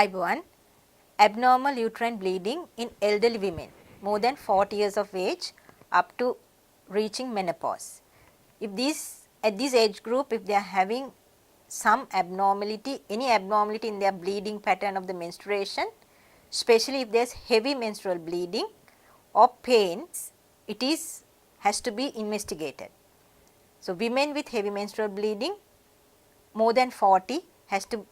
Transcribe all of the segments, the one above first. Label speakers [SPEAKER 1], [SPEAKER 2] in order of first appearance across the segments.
[SPEAKER 1] IB1 abnormal uterine bleeding in elderly women more than 40 years of age up to reaching menopause. If these at this age group, if they are having some abnormality, any abnormality in their bleeding pattern of the menstruation, especially if there is heavy menstrual bleeding or pains, it has to be investigated. So, women with heavy menstrual bleeding more than 40 has to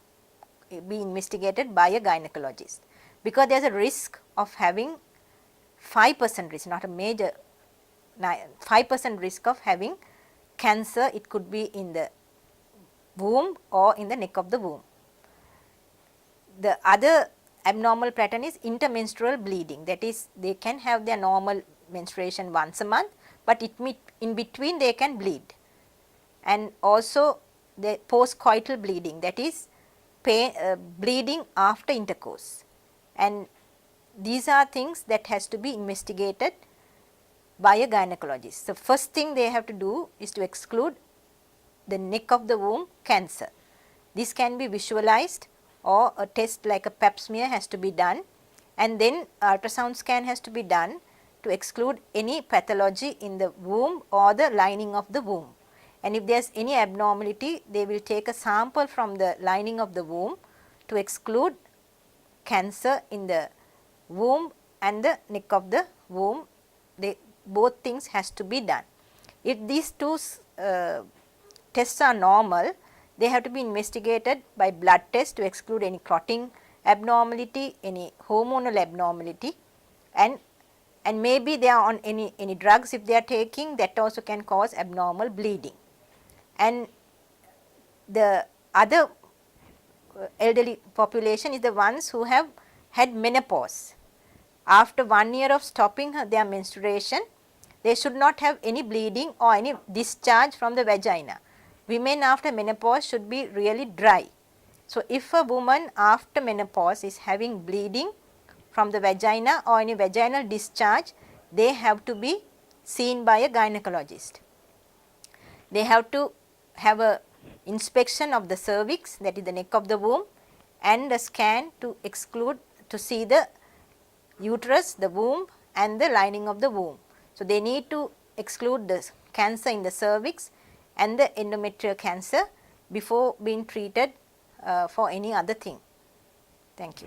[SPEAKER 1] be investigated by a gynecologist, because there is a risk of having 5% risk, not a major 5% risk of having cancer. It could be in the womb or in the neck of the womb. The other abnormal pattern is intermenstrual bleeding, that is they can have their normal menstruation once a month, but in between they can bleed. And also the postcoital bleeding, that is bleeding after intercourse, and these are things that has to be investigated by a gynecologist. So, first thing they have to do is to exclude the neck of the womb cancer. This can be visualized, or a test like a pap smear has to be done, and then ultrasound scan has to be done to exclude any pathology in the womb or the lining of the womb. And if there is any abnormality, they will take a sample from the lining of the womb to exclude cancer in the womb and the neck of the womb. Both things has to be done. If these two tests are normal, they have to be investigated by blood test to exclude any clotting abnormality, any hormonal abnormality, and maybe they are on any drugs if they are taking, that also can cause abnormal bleeding. And the other elderly population is the ones who have had menopause. After 1 year of stopping their menstruation, they should not have any bleeding or any discharge from the vagina. Women after menopause should be really dry. So, if a woman after menopause is having bleeding from the vagina or any vaginal discharge, they have to be seen by a gynecologist. They have to have a inspection of the cervix, that is the neck of the womb, and a scan to exclude, to see the uterus, the womb and the lining of the womb. So, they need to exclude the cancer in the cervix and the endometrial cancer before being treated for any other thing. Thank you.